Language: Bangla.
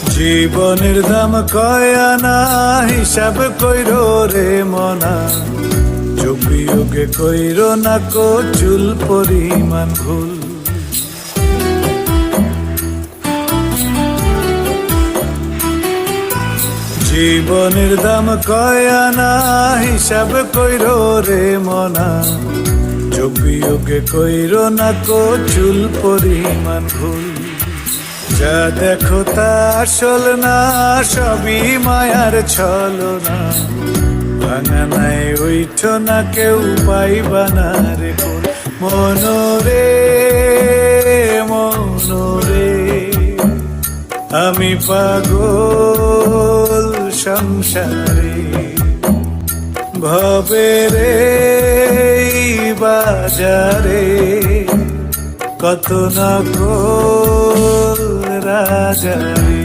জীবনের দাম কয় আনা, হিসাব কইরো রে মনা। যোগ বিয়োগে কইরো না কো চুল পরিমাণ ভুল। জীবনের দাম কয় আনা, হিসাব কইরো রে মনা। যোগ বিয়োগে কইরো না কো চুল পরিমাণ ভুল। যা দেখো তা আসল না, সবই মায়ার ছলনা। ভাঙা নাই ওইঠো না কেউ পাইবা না রে কোল। মনোরে মনোরে আমি পাগল সংসারে। ভবের এই বাজারে কত না রাজারে।